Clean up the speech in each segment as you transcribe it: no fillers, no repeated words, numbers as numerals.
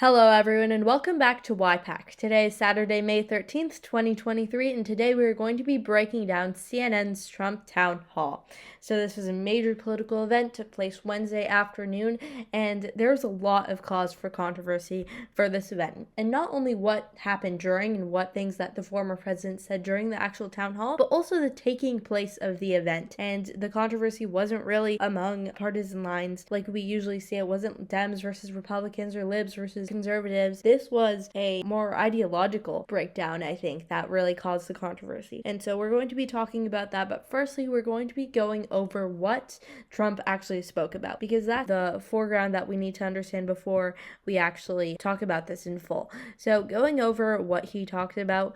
Hello everyone and welcome back to YPAC. Today is Saturday, May 13th, 2023, and today we are going to be breaking down CNN's Trump Town Hall. So this was a major political event, took place Wednesday afternoon, and there's a lot of cause for controversy for this event. And not only what happened during and what things that the former president said during the actual town hall, but also the taking place of the event. And the controversy wasn't really among partisan lines like we usually see. It wasn't Dems versus Republicans or Libs versus conservatives. This was a more ideological breakdown, I think, that really caused the controversy. And so we're going to be talking about that, but firstly, we're going to be going over what Trump actually spoke about, because that's the foreground that we need to understand before we actually talk about this in full. So going over what he talked about,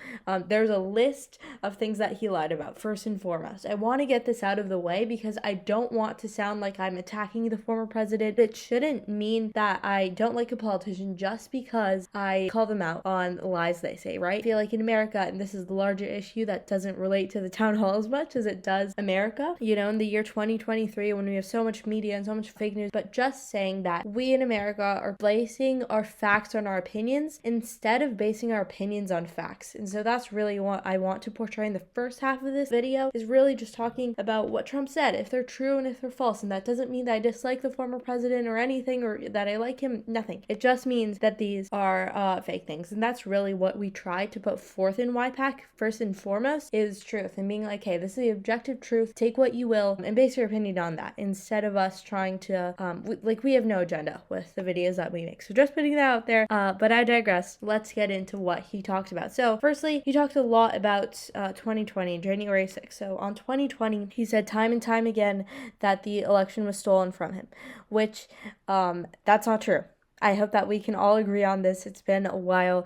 there's a list of things that he lied about. First and foremost, I want to get this out of the way because I don't want to sound like I'm attacking the former president. It shouldn't mean that I don't like a politician just because I call them out on lies they say, right? I feel like in America, and this is the larger issue that doesn't relate to the town hall as much as it does America, in the year 2023 when we have so much media and so much fake news, but just saying that we in America are basing our facts on our opinions instead of basing our opinions on facts. And so that's really what I want to portray in the first half of this video, is really just talking about what Trump said, if they're true and if they're false. And that doesn't mean that I dislike the former president or anything, or that I like him, nothing. It just means that these are fake things. And that's really what we try to put forth in YPAC, first and foremost, is truth. And being like, hey, this is the objective truth, take what you will, and base your opinion on that, instead of us trying to, we have no agenda with the videos that we make. So just putting that out there, but I digress. Let's get into what he talked about. So firstly, he talked a lot about 2020, January 6th. So on 2020, he said time and time again that the election was stolen from him, which that's not true. I hope that we can all agree on this. It's been a while.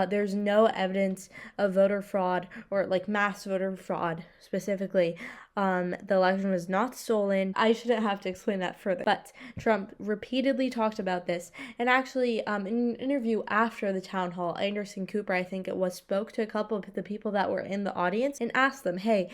There's no evidence of voter fraud, or mass voter fraud specifically. The election was not stolen. I shouldn't have to explain that further, but Trump repeatedly talked about this. And actually, in an interview after the town hall, Anderson Cooper, I think it was, spoke to a couple of the people that were in the audience and asked them, hey,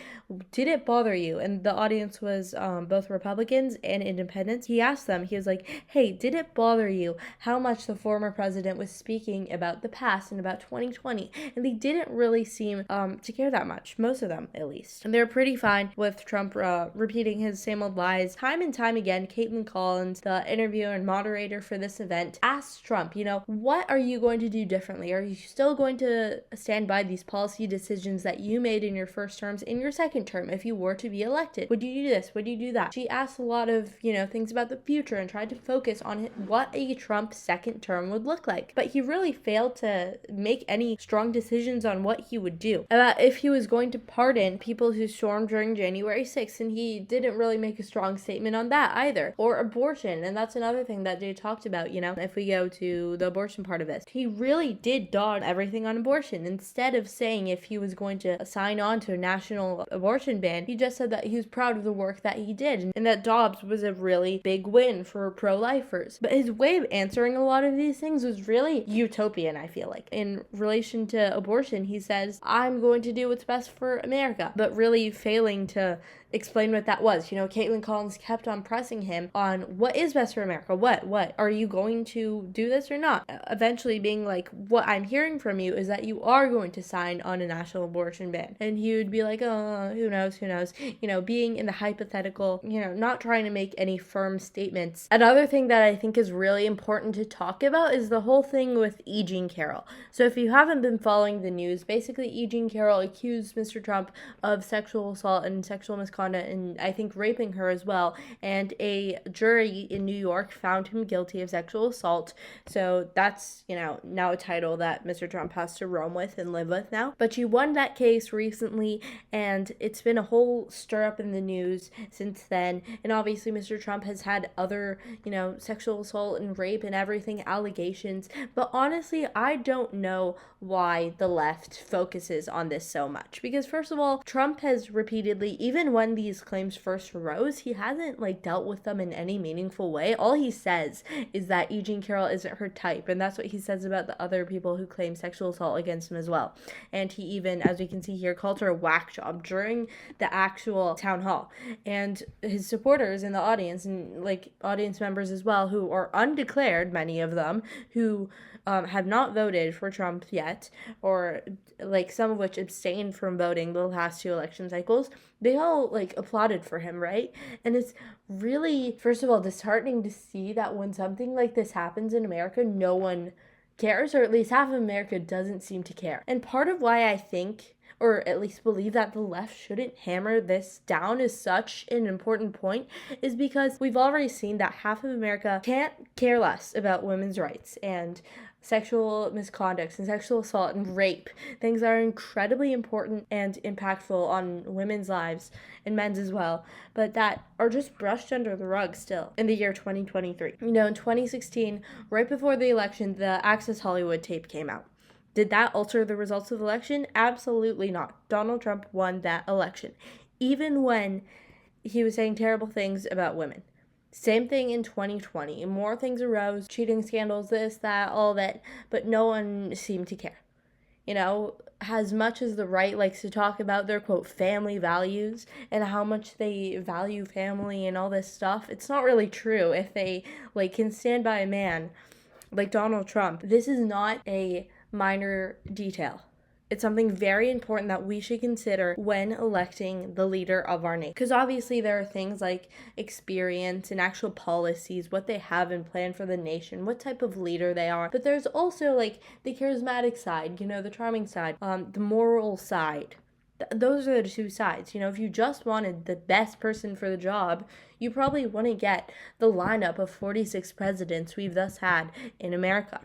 did it bother you? And the audience was both Republicans and independents. He asked them, he was like, hey, did it bother you how much the former president was speaking about the past and about 2020? And they didn't really seem to care that much, most of them at least. And they're pretty fine with Trump repeating his same old lies time and time again. Caitlin Collins, the interviewer and moderator for this event, asked Trump, what are you going to do differently? Are you still going to stand by these policy decisions that you made in your first terms, in your second term, if you were to be elected? Would you do this? Would you do that? She asked a lot of, things about the future and tried to focus on what a Trump second term would look like. But he really failed to make any strong decisions on what he would do. About if he was going to pardon people who stormed during January 6th, and he didn't really make a strong statement on that either. Or abortion, and that's another thing that Jay talked about, if we go to the abortion part of this. He really did dodge everything on abortion. Instead of saying if he was going to sign on to a national abortion ban, he just said that he was proud of the work that he did, and that Dobbs was a really big win for pro-lifers. But his way of answering a lot of these things was really utopian, I feel like. In relation to abortion, he says, I'm going to do what's best for America, but really failing to explain what that was. Caitlin Collins kept on pressing him on what is best for America. What? Are you going to do this or not? Eventually being like, what I'm hearing from you is that you are going to sign on a national abortion ban. And he would be like, oh, who knows? Being in the hypothetical, not trying to make any firm statements. Another thing that I think is really important to talk about is the whole thing with Eugene Carroll. So if you haven't been following the news, basically Eugene Carroll accused Mr. Trump of sexual assault and sexual misconduct, and I think raping her as well, and a jury in New York found him guilty of sexual assault. So that's, now a title that Mr. Trump has to roam with and live with now. But she won that case recently, and it's been a whole stir up in the news since then. And obviously Mr. Trump has had other, sexual assault and rape and everything allegations. But honestly, I don't know why the left focuses on this so much. Because first of all, Trump has repeatedly, even when these claims first arose, he hasn't like dealt with them in any meaningful way. All he says is that Eugene Carroll isn't her type, and that's what he says about the other people who claim sexual assault against him as well. And he even, as we can see here, called her a whack job during the actual town hall. And his supporters in the audience, and like audience members as well, who are undeclared, many of them, who have not voted for Trump yet, or like some of which abstained from voting the last two election cycles, they all like applauded for him, right? And it's really, first of all, disheartening to see that when something like this happens in America, no one cares, or at least half of America doesn't seem to care. And part of why I think, or at least believe, that the left shouldn't hammer this down as such an important point is because we've already seen that half of America can't care less about women's rights and sexual misconduct and sexual assault and rape, things that are incredibly important and impactful on women's lives and men's as well, but that are just brushed under the rug still in the year 2023. In 2016, right before the election, the Access Hollywood tape came out. Did that alter the results of the election? Absolutely not. Donald Trump won that election, even when he was saying terrible things about women. Same thing in 2020. More things arose, cheating scandals, this, that, all that, but no one seemed to care. As much as the right likes to talk about their, quote, family values and how much they value family and all this stuff, it's not really true if they, can stand by a man like Donald Trump. This is not a minor detail. It's something very important that we should consider when electing the leader of our nation. Because obviously there are things like experience and actual policies, what they have in plan for the nation, what type of leader they are. But there's also the charismatic side, the charming side, the moral side. Those are the two sides. If you just wanted the best person for the job, you probably wouldn't get the lineup of 46 presidents we've thus had in America.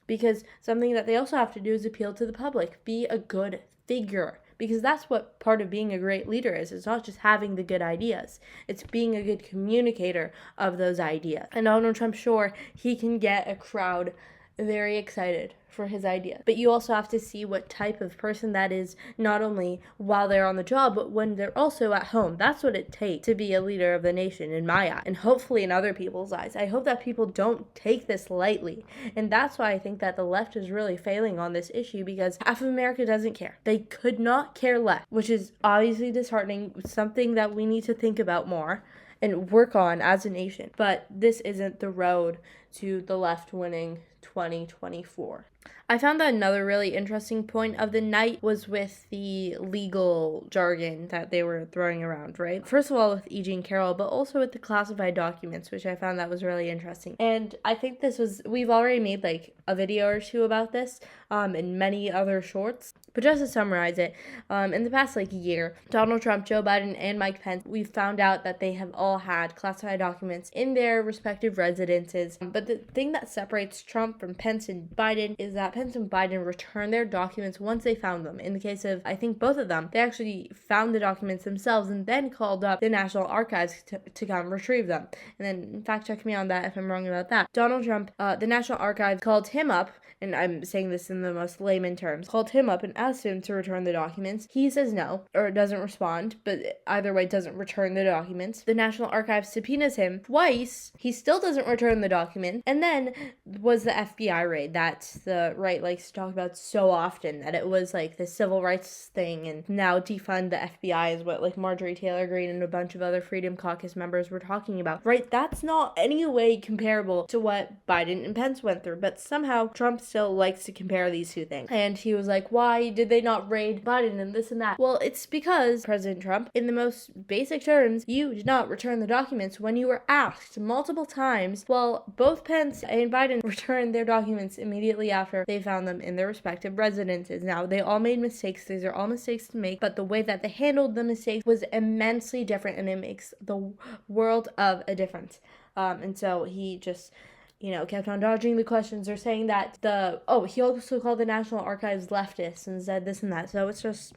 Because something that they also have to do is appeal to the public. Be a good figure. Because that's what part of being a great leader is. It's not just having the good ideas. It's being a good communicator of those ideas. And Donald Trump, sure, he can get a crowd very excited for his ideas. But you also have to see what type of person that is, not only while they're on the job, but when they're also at home. That's what it takes to be a leader of the nation in my eye, and hopefully in other people's eyes. I hope that people don't take this lightly. And that's why I think that the left is really failing on this issue, because half of America doesn't care. They could not care less, which is obviously disheartening, something that we need to think about more and work on as a nation. But this isn't the road to the left winning 2024. I found that another really interesting point of the night was with the legal jargon that they were throwing around, right? First of all, with Eugene Carroll, but also with the classified documents, which I found that was really interesting. And I think we've already made a video or two about this, and many other shorts. But just to summarize it, in the past year, Donald Trump, Joe Biden, and Mike Pence, we've found out that they have all had classified documents in their respective residences. But the thing that separates Trump from Pence and Biden is that Pence and Biden returned their documents once they found them. In the case of, I think, both of them, they actually found the documents themselves and then called up the National Archives to come retrieve them. And then fact check me on that if I'm wrong about that. Donald Trump, the National Archives called him up, and I'm saying this in the most layman terms, called him up and asked him to return the documents. He says no, or doesn't respond, but either way doesn't return the documents. The National Archives subpoenas him twice. He still doesn't return the documents. And then was the FBI raid that the right likes to talk about so often, that it was the civil rights thing, and now defund the FBI is what Marjorie Taylor Greene and a bunch of other Freedom Caucus members were talking about, right? That's not any way comparable to what Biden and Pence went through, but somehow Trump still likes to compare these two things. And he was like, why did they not raid Biden and this and that? Well, it's because, President Trump, in the most basic terms, you did not return the documents when you were asked multiple times, while both Pence and Biden returned their documents immediately after they found them in their respective residences. Now, they all made mistakes. These are all mistakes to make, but the way that they handled the mistakes was immensely different, and it makes the world of a difference. And so he just kept on dodging the questions, or saying that he also called the National Archives leftists and said this and that. So it's just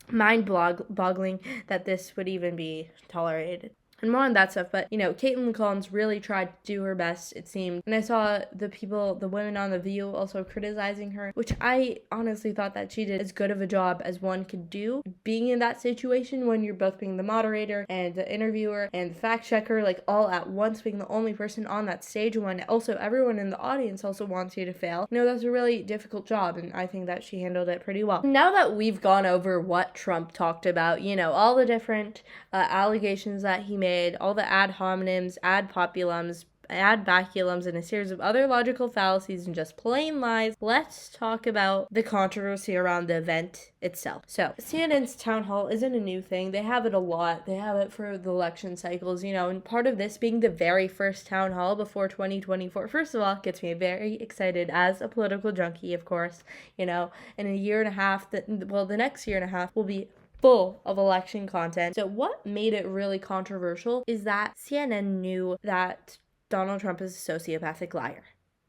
mind-boggling that this would even be tolerated. and more on that stuff. But, Caitlin Collins really tried to do her best, it seemed. And I saw the women on The View also criticizing her, which I honestly thought that she did as good of a job as one could do being in that situation when you're both being the moderator and the interviewer and the fact checker, like all at once, being the only person on that stage when also everyone in the audience also wants you to fail. That's a really difficult job, and I think that she handled it pretty well. Now that we've gone over what Trump talked about, all the different allegations that he made, all the ad hominems, ad populums, ad baculums, and a series of other logical fallacies and just plain lies, let's talk about the controversy around the event itself. So, CNN's town hall isn't a new thing. They have it a lot. They have it for the election cycles, and part of this being the very first town hall before 2024, first of all, gets me very excited as a political junkie, of course. In a year and a half, the next year and a half will be full of election content. So what made it really controversial is that CNN knew that Donald Trump is a sociopathic liar.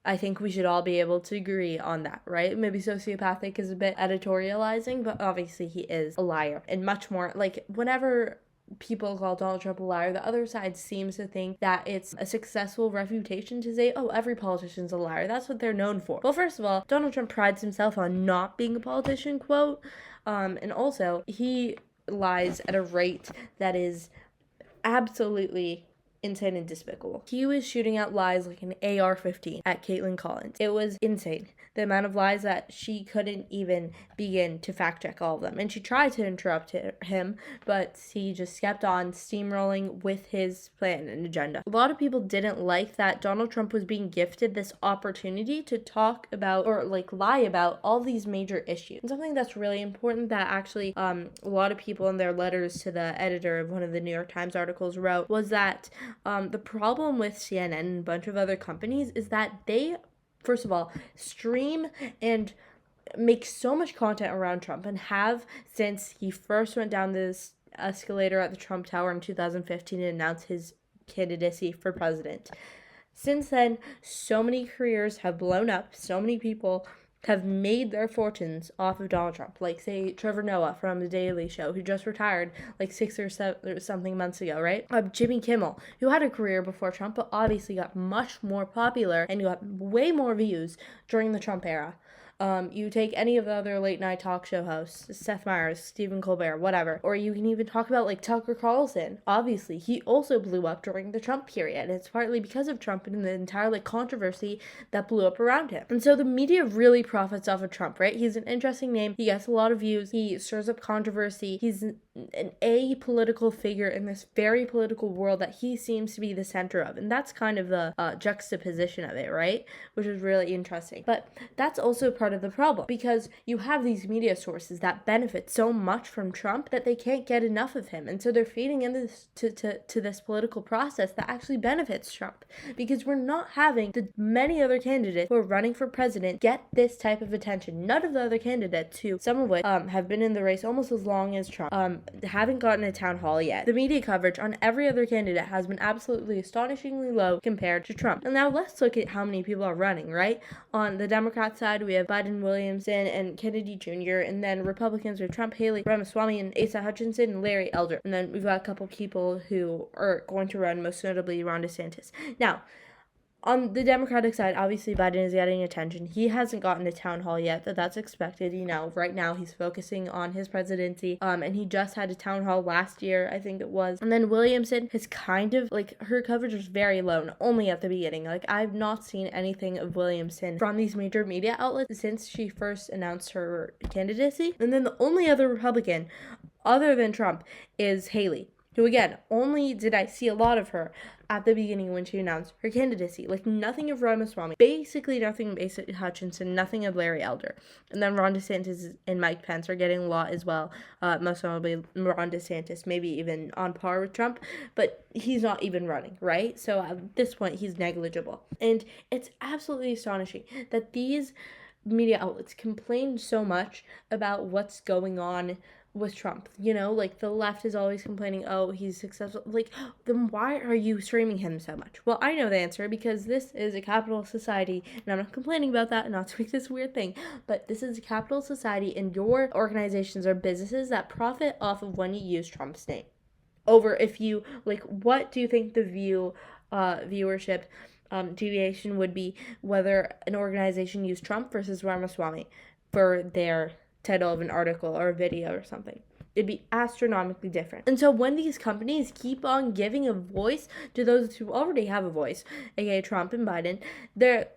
I think we should all be able to agree on that, right? Maybe sociopathic is a bit editorializing, but obviously he is a liar. And much more, like, whenever people call Donald Trump a liar, the other side seems to think that it's a successful refutation to say, oh, every politician's a liar. That's what they're known for. Well, first of all, Donald Trump prides himself on not being a politician, quote. And also, he lies at a rate that is absolutely insane and despicable. He was shooting out lies like an AR-15 at Caitlin Collins. It was insane. The amount of lies that she couldn't even begin to fact check all of them. And she tried to interrupt him, but he just kept on steamrolling with his plan and agenda. A lot of people didn't like that Donald Trump was being gifted this opportunity to talk about or lie about all these major issues. And something that's really important that actually a lot of people in their letters to the editor of one of the New York Times articles wrote was that the problem with CNN and a bunch of other companies is that they, first of all, stream and make so much content around Trump and have since he first went down this escalator at the Trump Tower in 2015 and announced his candidacy for president. Since then, so many careers have blown up, so many people have made their fortunes off of Donald Trump. Like, say, Trevor Noah from The Daily Show, who just retired like 6 or 7 or something months ago, right? Jimmy Kimmel, who had a career before Trump, but obviously got much more popular and got way more views during the Trump era. You take any of the other late night talk show hosts, Seth Meyers, Stephen Colbert, whatever, or you can even talk about like Tucker Carlson. Obviously, he also blew up during the Trump period. It's partly because of Trump and the entire controversy that blew up around him. And so the media really profits off of Trump, right? He's an interesting name. He gets a lot of views. He stirs up controversy. He's an apolitical figure in this very political world that he seems to be the center of. And that's kind of the juxtaposition of it, right? Which is really interesting. But that's also part of the problem because you have these media sources that benefit so much from Trump that they can't get enough of him. And so they're feeding into this, to this political process that actually benefits Trump because we're not having the many other candidates who are running for president get this type of attention. None of the other candidates, who some of which have been in the race almost as long as Trump, haven't gotten a town hall yet. The media coverage on every other candidate has been absolutely astonishingly low compared to Trump. And now let's look at how many people are running, right? On the Democrat side, we have Biden, Williamson, and Kennedy Jr., and then Republicans are Trump, Haley, Ramaswamy, and Asa Hutchinson, and Larry Elder. And then we've got a couple people who are going to run, most notably Ron DeSantis. Now, on the Democratic side, obviously Biden is getting attention. He hasn't gotten a town hall yet, but that's expected. Right now he's focusing on his presidency. And he just had a town hall last year, I think it was. And then Williamson has kind of, her coverage was very low, and only at the beginning. I've not seen anything of Williamson from these major media outlets since she first announced her candidacy. And then the only other Republican, other than Trump, is Haley, who, again, only did I see a lot of her at the beginning when she announced her candidacy. Nothing of Ramaswamy. Basically nothing of Asa Hutchinson, nothing of Larry Elder. And then Ron DeSantis and Mike Pence are getting a lot as well. Most notably Ron DeSantis, maybe even on par with Trump, but he's not even running, right? So at this point, he's negligible. And it's absolutely astonishing that these media outlets complain so much about what's going on with Trump. The left is always complaining, oh, he's successful. Then why are you streaming him so much? Well, I know the answer, because this is a capitalist society, and I'm not complaining about that, not to make this weird thing, but this is a capitalist society, and your organizations are businesses that profit off of when you use Trump's name. over if you, like, what do you think the viewership deviation would be whether an organization used Trump versus Ramaswamy for their title of an article or a video or something? It'd be astronomically different. And so when these companies keep on giving a voice to those who already have a voice, aka Trump and Biden, they're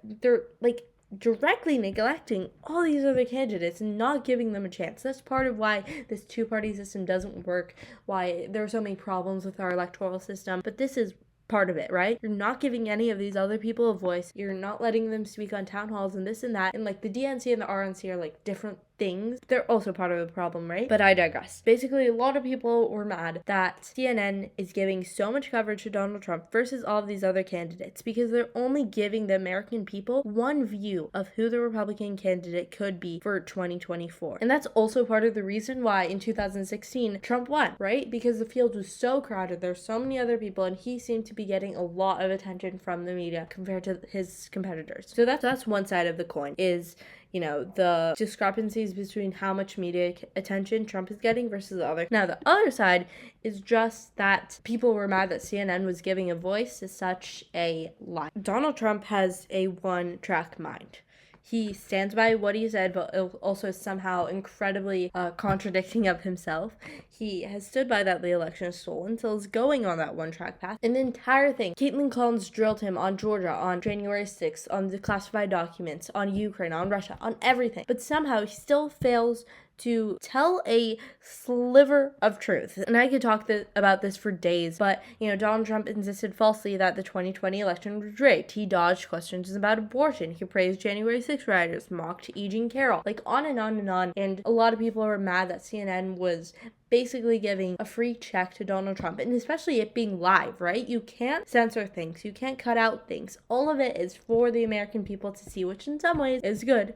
like directly neglecting all these other candidates and not giving them a chance. That's part of why this two-party system doesn't work, why there are so many problems with our electoral system. But this is part of it, right? You're not giving any of these other people a voice. You're not letting them speak on town halls and this and that. And like the DNC and the RNC are like different things. They're also part of the problem, right? But I digress. Basically, a lot of people were mad that CNN is giving so much coverage to Donald Trump versus all of these other candidates because they're only giving the American people one view of who the Republican candidate could be for 2024. And that's also part of the reason why in 2016 Trump won, right? Because the field was so crowded. There's so many other people and he seemed to be getting a lot of attention from the media compared to his competitors. So that's one side of the coin, is the discrepancies between how much media attention Trump is getting versus the other. Now, the other side is just that people were mad that CNN was giving a voice to such a lie. Donald Trump has a one-track mind. He stands by what he said, but also somehow incredibly contradicting of himself. He has stood by that the election is stolen, so he's going on that one-track path. And the entire thing, Caitlin Collins drilled him on Georgia, on January 6th, on the classified documents, on Ukraine, on Russia, on everything. But somehow he still fails to tell a sliver of truth. And I could talk about this for days, but, Donald Trump insisted falsely that the 2020 election was rigged. He dodged questions about abortion. He praised January 6th rioters, mocked Eugene Carroll, like on and on and on. And a lot of people were mad that CNN was basically giving a free check to Donald Trump, and especially it being live, right? You can't censor things. You can't cut out things. All of it is for the American people to see, which in some ways is good.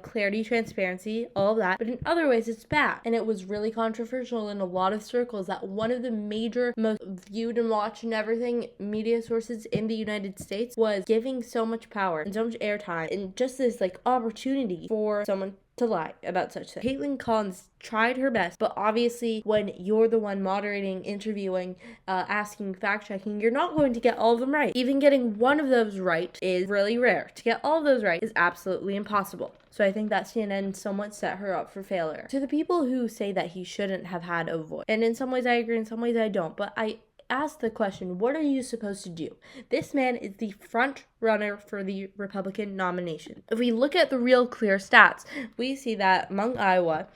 Clarity, transparency, all of that. But in other ways, it's bad. And it was really controversial in a lot of circles that one of the major, most viewed and watched and everything media sources in the United States was giving so much power and so much airtime and just this opportunity for someone to lie about such things. Caitlin Collins tried her best, but obviously when you're the one moderating, interviewing, asking, fact-checking, you're not going to get all of them right. Even getting one of those right is really rare. To get all of those right is absolutely impossible. So I think that CNN somewhat set her up for failure. To the people who say that he shouldn't have had a voice, and in some ways I agree, in some ways I don't, but I ask the question, what are you supposed to do? This man is the front runner for the Republican nomination. If we look at the real clear stats, we see that among Iowa,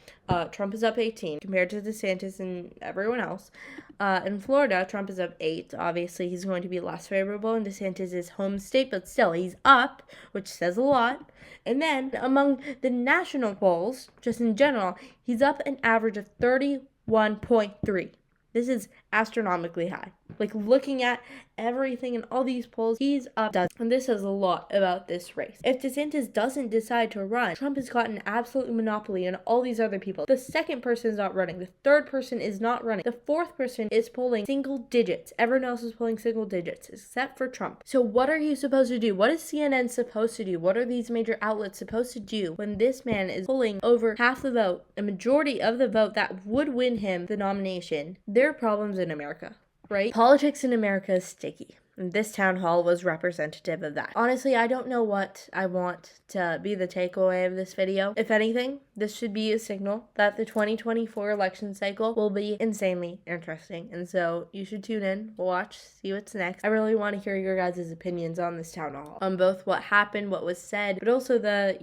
Trump is up 18 compared to DeSantis and everyone else. In Florida, Trump is up 8. Obviously, he's going to be less favorable in DeSantis' home state, but still, he's up, which says a lot. And then among the national polls, just in general, he's up an average of 31.3. This is astronomically high. Looking at everything in all these polls, he's up dozens. And this says a lot about this race. If DeSantis doesn't decide to run, Trump has got an absolute monopoly on all these other people. The second person is not running. The third person is not running. The fourth person is polling single digits. Everyone else is polling single digits, except for Trump. So what are you supposed to do? What is CNN supposed to do? What are these major outlets supposed to do when this man is polling over half the vote, a majority of the vote that would win him the nomination? There are problems in America, right? Politics in America is sticky. And this town hall was representative of that. Honestly, I don't know what I want to be the takeaway of this video. If anything, this should be a signal that the 2024 election cycle will be insanely interesting. And so you should tune in, watch, see what's next. I really want to hear your guys' opinions on this town hall, on both what happened, what was said, but also the,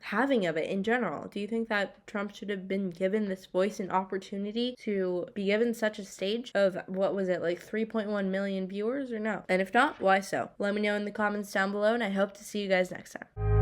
having of it in general. Do you think that Trump should have been given this voice and opportunity to be given such a stage of, 3.1 million viewers or no? And if not, why so? Let me know in the comments down below, and I hope to see you guys next time.